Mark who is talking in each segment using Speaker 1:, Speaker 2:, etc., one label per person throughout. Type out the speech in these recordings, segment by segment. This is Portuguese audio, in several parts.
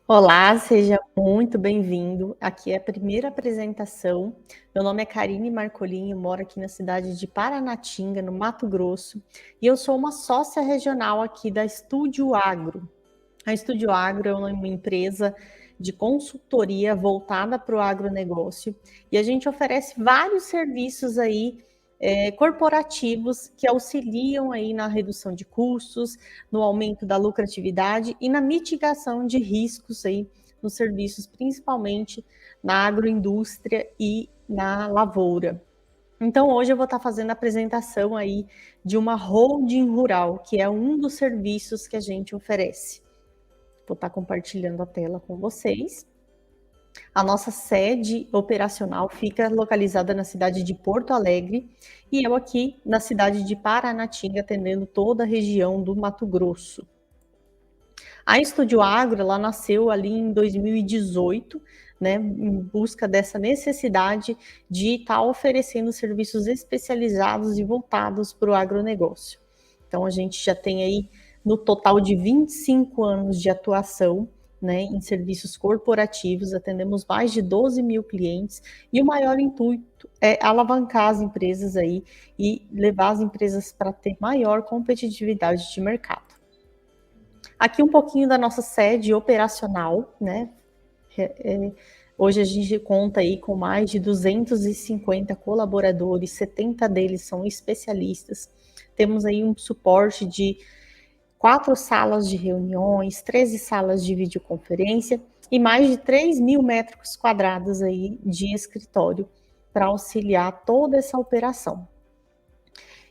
Speaker 1: Olá, seja muito bem-vindo. Aqui é a primeira apresentação. Meu nome é Karine Marcolin, eu moro aqui na cidade de Paranatinga, no Mato Grosso, e eu sou uma sócia regional aqui da Estúdio Agro. A Estúdio Agro é uma empresa de consultoria voltada para o agronegócio e a gente oferece vários serviços aí corporativos que auxiliam aí na redução de custos, no aumento da lucratividade e na mitigação de riscos aí nos serviços, principalmente na agroindústria e na lavoura. Então, hoje eu vou estar fazendo a apresentação aí de uma holding rural, que é um dos serviços que a gente oferece. Vou estar compartilhando a tela com vocês. A nossa sede operacional fica localizada na cidade de Porto Alegre e eu aqui na cidade de Paranatinga, atendendo toda a região do Mato Grosso. A Estúdio Agro, ela nasceu ali em 2018, né, em busca dessa necessidade de estar oferecendo serviços especializados e voltados para o agronegócio. Então, a gente já tem aí, no total de 25 anos de atuação, né, em serviços corporativos, atendemos mais de 12 mil clientes, e o maior intuito é alavancar as empresas aí e levar as empresas para ter maior competitividade de mercado. Aqui um pouquinho da nossa sede operacional, né? Hoje a gente conta aí com mais de 250 colaboradores, 70 deles são especialistas. Temos aí um suporte de 4 salas de reuniões, 13 salas de videoconferência e mais de 3 mil metros quadrados aí de escritório para auxiliar toda essa operação.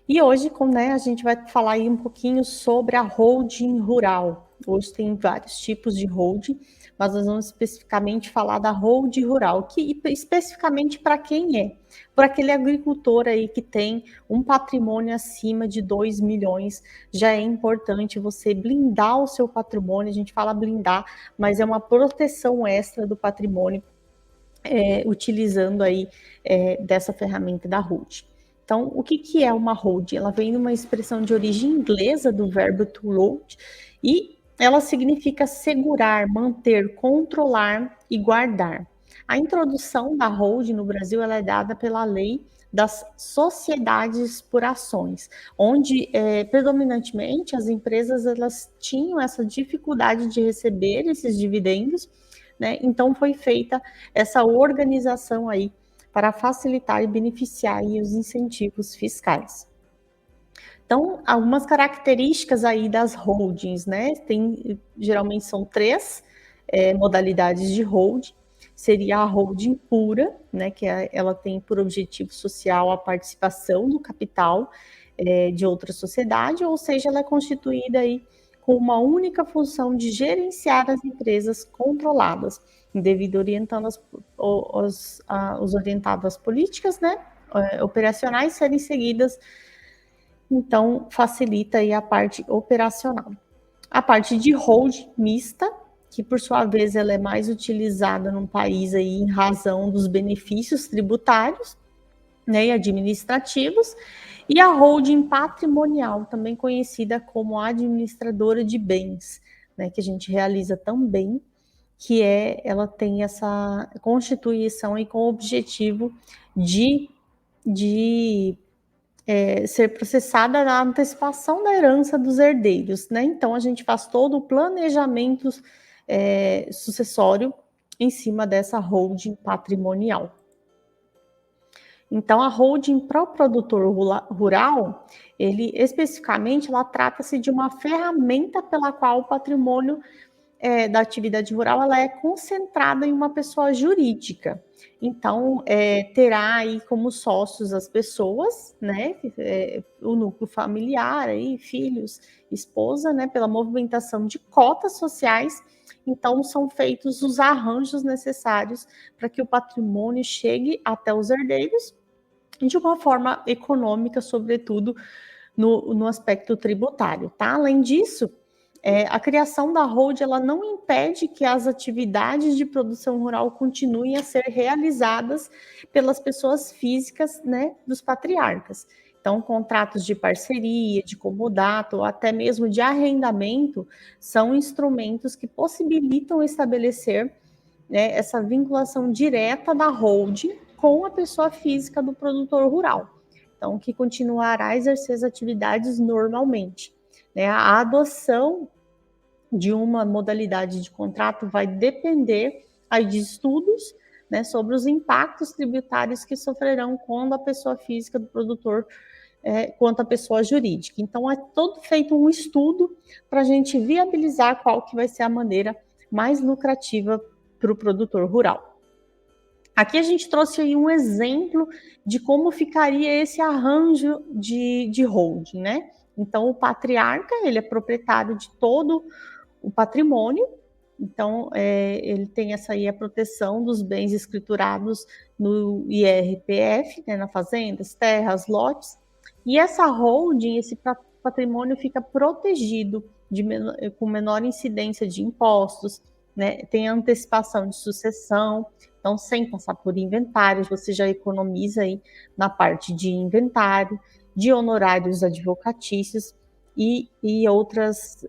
Speaker 1: E hoje, a gente vai falar aí um pouquinho sobre a holding rural. Hoje tem vários tipos de holding, mas nós vamos especificamente falar da holding rural, que especificamente para quem é? Para aquele agricultor aí que tem um patrimônio acima de 2 milhões, já é importante você blindar o seu patrimônio. A gente fala blindar, mas é uma proteção extra do patrimônio, utilizando aí dessa ferramenta da holding. Então, o que é uma holding? Ela vem de uma expressão de origem inglesa do verbo to hold e ela significa segurar, manter, controlar e guardar. A introdução da holding no Brasil ela é dada pela lei das sociedades por ações, onde predominantemente as empresas elas tinham essa dificuldade de receber esses dividendos, né? Então foi feita essa organização aí para facilitar e beneficiar aí os incentivos fiscais. Então, algumas características aí das holdings, né? Geralmente são 3 modalidades de holding. Seria a holding pura, né? Que ela tem por objetivo social a participação do capital de outra sociedade, ou seja, ela é constituída aí com uma única função de gerenciar as empresas controladas, devido orientando os orientados às políticas, né, operacionais serem seguidas, então facilita aí a parte operacional. A parte de holding mista, que por sua vez ela é mais utilizada num país aí em razão dos benefícios tributários, né, e administrativos, e a holding patrimonial, também conhecida como administradora de bens, né, que a gente realiza também, ela tem essa constituição e com o objetivo de ser processada na antecipação da herança dos herdeiros, né? Então a gente faz todo o planejamento sucessório em cima dessa holding patrimonial. Então, a holding para o produtor rural, ele especificamente, ela trata-se de uma ferramenta pela qual o patrimônio da atividade rural ela é concentrada em uma pessoa jurídica. Então, terá aí como sócios as pessoas, né, o núcleo familiar, aí, filhos, esposa, né, pela movimentação de cotas sociais. Então, são feitos os arranjos necessários para que o patrimônio chegue até os herdeiros de uma forma econômica, sobretudo no aspecto tributário, tá? Além disso, a criação da holding ela não impede que as atividades de produção rural continuem a ser realizadas pelas pessoas físicas, né, dos patriarcas. Então, contratos de parceria, de comodato ou até mesmo de arrendamento são instrumentos que possibilitam estabelecer, né, essa vinculação direta da holding com a pessoa física do produtor rural. Então, que continuará a exercer as atividades normalmente, né? A adoção de uma modalidade de contrato vai depender aí de estudos, né, sobre os impactos tributários que sofrerão quando a pessoa física do produtor quanto a pessoa jurídica. Então, é todo feito um estudo para a gente viabilizar qual que vai ser a maneira mais lucrativa para o produtor rural. Aqui a gente trouxe aí um exemplo de como ficaria esse arranjo de holding, né? Então, o patriarca, ele é proprietário de todo o patrimônio, então ele tem essa aí a proteção dos bens escriturados no IRPF, né, na fazendas, terras, lotes, e essa holding, esse patrimônio fica protegido com menor incidência de impostos, né, tem antecipação de sucessão, então sem passar por inventários, você já economiza aí na parte de inventário, de honorários advocatícios, e outras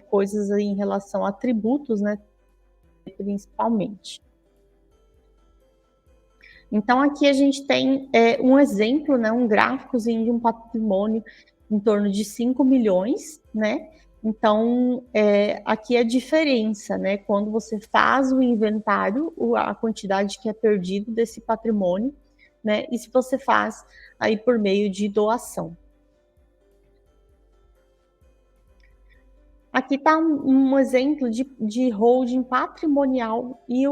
Speaker 1: coisas aí em relação a tributos, né, principalmente. Então, aqui a gente tem um exemplo, né, um gráficozinho de um patrimônio em torno de 5 milhões, né? Então, aqui a diferença, né, quando você faz o inventário, a quantidade que é perdido desse patrimônio, né, e se você faz aí por meio de doação. Aqui está um exemplo de holding patrimonial e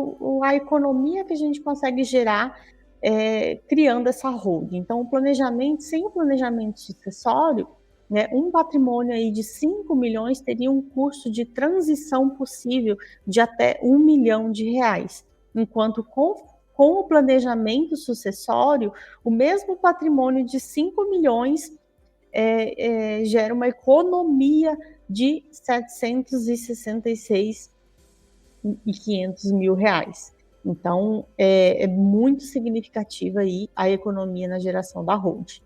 Speaker 1: a economia que a gente consegue gerar criando essa holding. Então, o planejamento, sem o planejamento sucessório, né, um patrimônio aí de 5 milhões teria um custo de transição possível de até R$ 1 milhão, enquanto com o planejamento sucessório, o mesmo patrimônio de 5 milhões gera uma economia de R$ 766.500 mil. Então, é muito significativa aí a economia na geração da holding.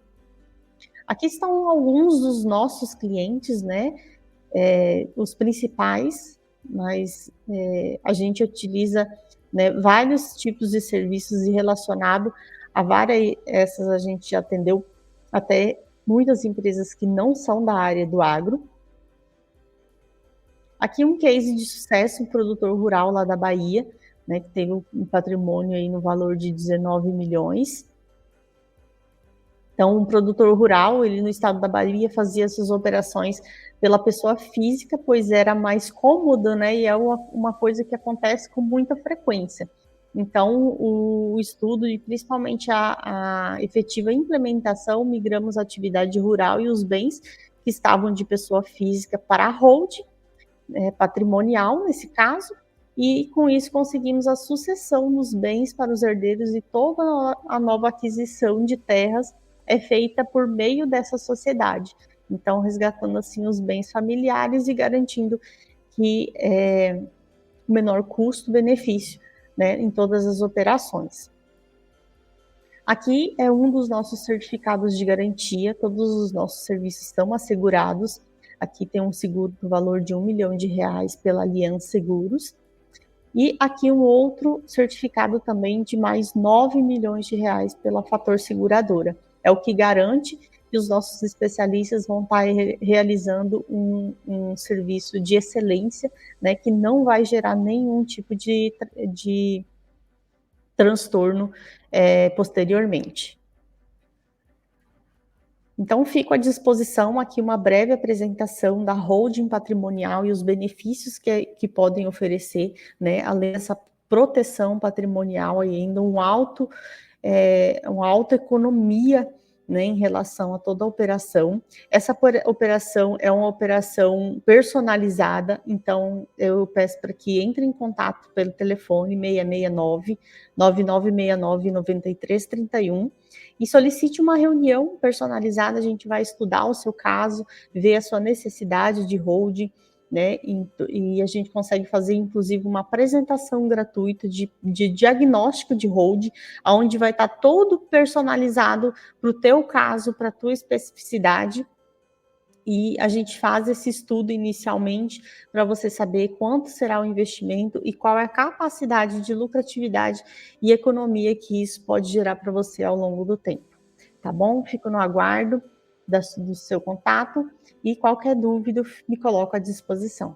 Speaker 1: Aqui estão alguns dos nossos clientes, né? Os principais, mas a gente utiliza, né, vários tipos de serviços e relacionado a várias, essas a gente já atendeu até muitas empresas que não são da área do agro. Aqui um case de sucesso, um produtor rural lá da Bahia, né, que teve um patrimônio aí no valor de 19 milhões. Então, um produtor rural, ele no estado da Bahia fazia essas operações pela pessoa física, pois era mais cômodo, né, e é uma coisa que acontece com muita frequência. Então, o estudo e principalmente a efetiva implementação, migramos a atividade rural e os bens que estavam de pessoa física para a holding, patrimonial nesse caso, e com isso conseguimos a sucessão dos bens para os herdeiros e toda a nova aquisição de terras é feita por meio dessa sociedade. Então, resgatando assim os bens familiares e garantindo que o menor custo-benefício, né, em todas as operações. Aqui é um dos nossos certificados de garantia, todos os nossos serviços estão assegurados. Aqui tem um seguro no valor de R$ 1 milhão pela Aliança Seguros. E aqui um outro certificado também de mais R$ 9 milhões pela Fator Seguradora. É o que garante que os nossos especialistas vão estar realizando um serviço de excelência, né, que não vai gerar nenhum tipo de transtorno posteriormente. Então, fico à disposição aqui uma breve apresentação da holding patrimonial e os benefícios que podem oferecer, né, além dessa proteção patrimonial e ainda uma alta economia, né, em relação a toda a operação. Essa operação é uma operação personalizada, então eu peço para que entre em contato pelo telefone 669-9969-9331 e solicite uma reunião personalizada. A gente vai estudar o seu caso, ver a sua necessidade de holding, né? E a gente consegue fazer, inclusive, uma apresentação gratuita de diagnóstico de hold, onde vai estar todo personalizado para o teu caso, para a tua especificidade. E a gente faz esse estudo inicialmente para você saber quanto será o investimento e qual é a capacidade de lucratividade e economia que isso pode gerar para você ao longo do tempo. Tá bom? Fico no aguardo do seu contato e qualquer dúvida me coloco à disposição.